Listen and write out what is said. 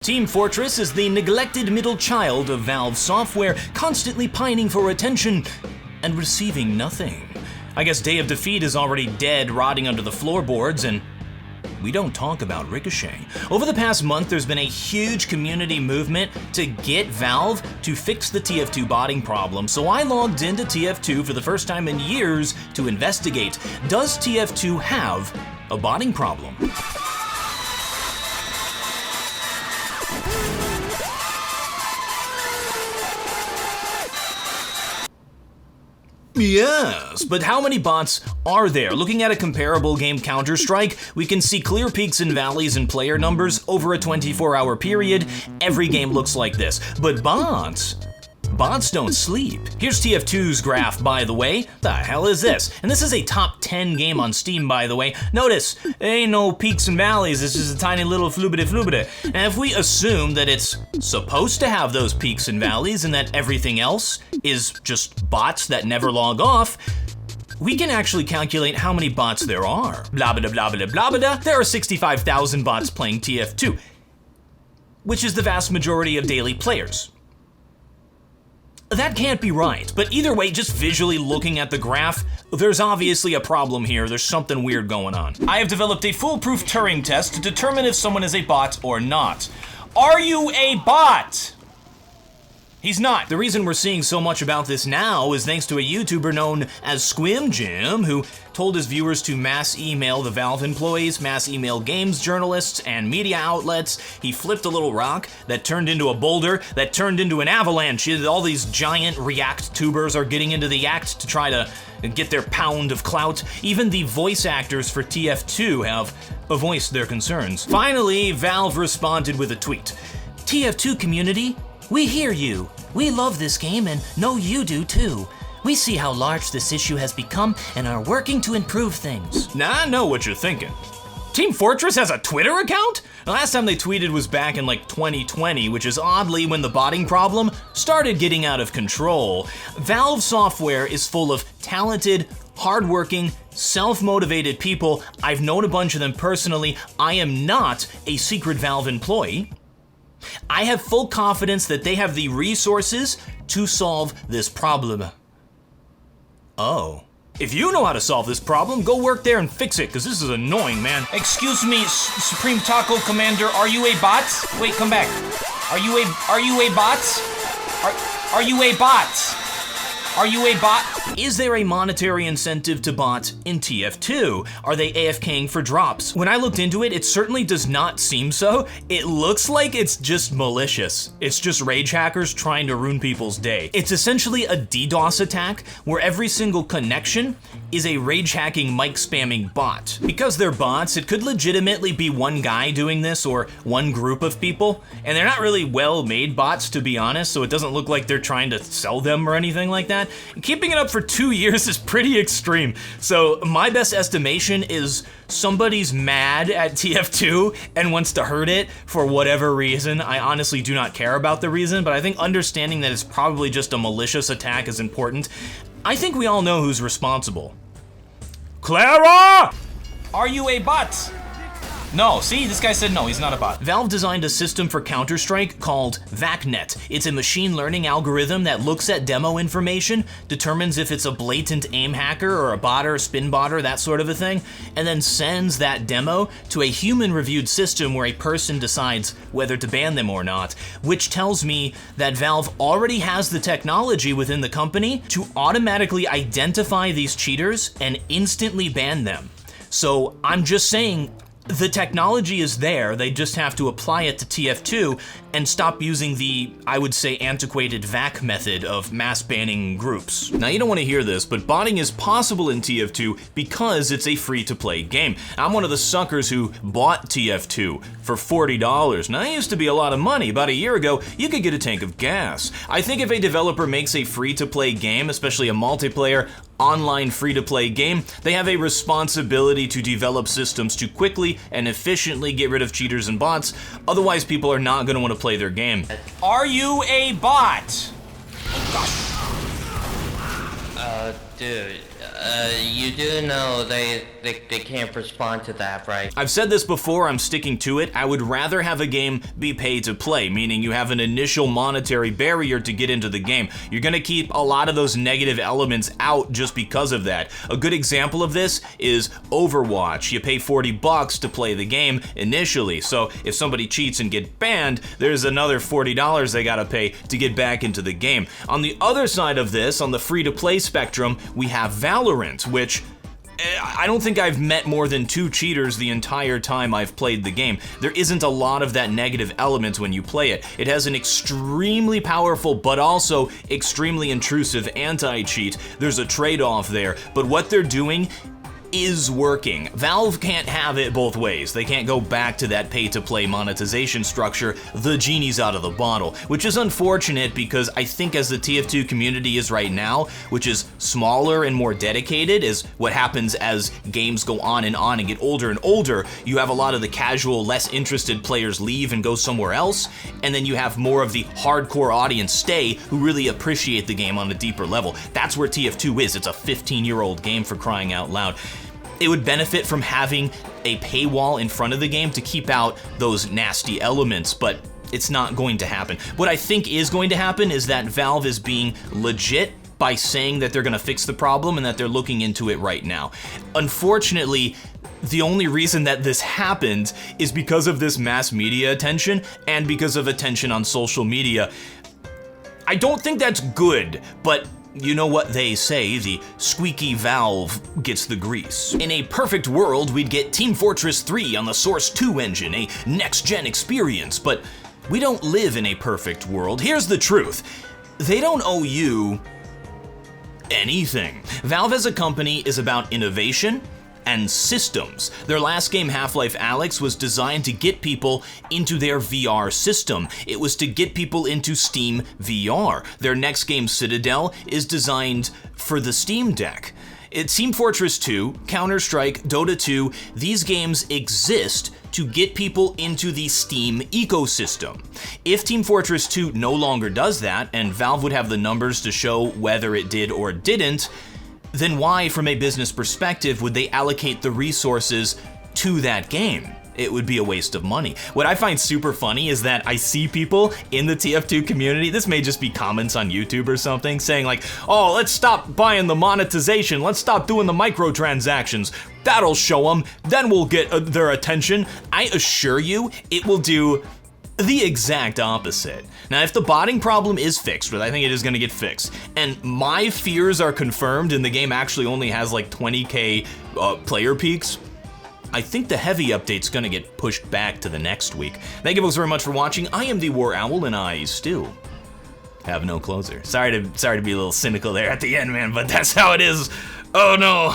Team Fortress is the neglected middle child of Valve software, constantly pining for attention and receiving nothing. I guess Day of Defeat is already dead, rotting under the floorboards, and we don't talk about Ricochet. Over the past month, there's been a huge community movement to get Valve to fix the TF2 botting problem, so I logged into TF2 for the first time in years to investigate. Does TF2 have a botting problem? Yes, but how many bots are there? Looking at a comparable game, Counter-Strike, we can see clear peaks and valleys in player numbers over a 24-hour period. Every game looks like this. But bots don't sleep. Here's TF2's graph, by the way. The hell is this? And this is a top 10 game on Steam, by the way. Notice, ain't no peaks and valleys, it's just a tiny little floobity. And if we assume that it's supposed to have those peaks and valleys and that everything else is just bots that never log off, we can actually calculate how many bots there are. Blah, blah, blah, blah, blah, blah. There are 65,000 bots playing TF2, which is the vast majority of daily players. That can't be right, but either way, just visually looking at the graph, there's obviously a problem here. There's something weird going on. I have developed a foolproof Turing test to determine if someone is a bot or not. Are you a bot? He's not. The reason we're seeing so much about this now is thanks to a YouTuber known as Squim Jim, who told his viewers to mass email the Valve employees, mass email games journalists, and media outlets. He flipped a little rock that turned into a boulder, that turned into an avalanche. All these giant React tubers are getting into the act to try to get their pound of clout. Even the voice actors for TF2 have voiced their concerns. Finally, Valve responded with a tweet. TF2 community, we hear you. We love this game and know you do too. We see how large this issue has become and are working to improve things. Now I know what you're thinking. Team Fortress has a Twitter account? The last time they tweeted was back in like 2020, which is oddly when the botting problem started getting out of control. Valve software is full of talented, hardworking, self-motivated people. I've known a bunch of them personally. I am not a secret Valve employee. I have full confidence that they have the resources to solve this problem. Oh. If you know how to solve this problem, go work there and fix it, because this is annoying, man. Excuse me, Supreme Taco Commander, are you a bot? Wait, come back. Are you a bot? Are you a bot? Are you a bot? Is there a monetary incentive to bot in TF2? Are they AFKing for drops? When I looked into it, it certainly does not seem so. It looks like it's just malicious. It's just rage hackers trying to ruin people's day. It's essentially a DDoS attack where every single connection is a rage hacking mic spamming bot. Because they're bots, it could legitimately be one guy doing this or one group of people, and they're not really well-made bots, to be honest, so it doesn't look like they're trying to sell them or anything like that. Keeping it up for 2 years is pretty extreme. So my best estimation is somebody's mad at TF2 and wants to hurt it for whatever reason. I honestly do not care about the reason, but I think understanding that it's probably just a malicious attack is important. I think we all know who's responsible. Clara! Are you a bot? No, see, this guy said no, he's not a bot. Valve designed a system for Counter-Strike called VACnet. It's a machine learning algorithm that looks at demo information, determines if it's a blatant aim hacker or a bot or a spin botter, that sort of a thing, and then sends that demo to a human-reviewed system where a person decides whether to ban them or not, which tells me that Valve already has the technology within the company to automatically identify these cheaters and instantly ban them. So I'm just saying, the technology is there, they just have to apply it to TF2 and stop using the, I would say, antiquated VAC method of mass banning groups. Now, you don't want to hear this, but botting is possible in TF2 because it's a free-to-play game. I'm one of the suckers who bought TF2 for $40. Now, that used to be a lot of money. About a year ago, you could get a tank of gas. I think if a developer makes a free-to-play game, especially a multiplayer, online free-to-play game, they have a responsibility to develop systems to quickly and efficiently get rid of cheaters and bots, otherwise people are not going to want to play their game. Are you a bot? Dude, you do know they they can't respond to that, right? I've said this before, I'm sticking to it. I would rather have a game be pay to play, meaning you have an initial monetary barrier to get into the game. You're gonna keep a lot of those negative elements out just because of that. A good example of this is Overwatch. You pay $40 to play the game initially, so if somebody cheats and get banned, there's another $40 they gotta pay to get back into the game. On the other side of this, on the free-to-play spectrum, we have Valorant, which I don't think I've met more than 2 cheaters the entire time I've played the game. There isn't a lot of that negative element when you play it. It has an extremely powerful but also extremely intrusive anti-cheat. There's a trade-off there, but what they're doing is working. Valve can't have it both ways. They can't go back to that pay-to-play monetization structure. The genie's out of the bottle, which is unfortunate because I think as the TF2 community is right now, which is smaller and more dedicated, is what happens as games go on and get older and older. You have a lot of the casual, less interested players leave and go somewhere else, and then you have more of the hardcore audience stay who really appreciate the game on a deeper level. That's where TF2 is. It's a 15-year-old game, for crying out loud. It would benefit from having a paywall in front of the game to keep out those nasty elements, but it's not going to happen. What I think is going to happen is that Valve is being legit by saying that they're gonna fix the problem and that they're looking into it right now. Unfortunately, the only reason that this happened is because of this mass media attention and because of attention on social media. I don't think that's good, but you know what they say, the squeaky valve gets the grease. In a perfect world, we'd get Team Fortress 3 on the Source 2 engine, a next-gen experience, but we don't live in a perfect world. Here's the truth. They don't owe you anything. Valve as a company is about innovation and systems. Their last game, Half-Life Alyx, was designed to get people into their VR system. It was to get people into Steam VR. Their next game, Citadel, is designed for the Steam Deck. Team Fortress 2, Counter-Strike, Dota 2, these games exist to get people into the Steam ecosystem. If Team Fortress 2 no longer does that, and Valve would have the numbers to show whether it did or didn't, then why, from a business perspective, would they allocate the resources to that game? It would be a waste of money. What I find super funny is that I see people in the TF2 community, this may just be comments on YouTube or something, saying like, oh, let's stop buying the monetization, let's stop doing the microtransactions. That'll show them, then we'll get their attention. I assure you, it will do the exact opposite. Now, if the botting problem is fixed, which I think it is gonna get fixed, and my fears are confirmed and the game actually only has like 20K player peaks, I think the heavy update's gonna get pushed back to the next week. Thank you folks very much for watching. I am TheWarOwl, and I still have no closer. Sorry to be a little cynical there at the end, man, but that's how it is. Oh no.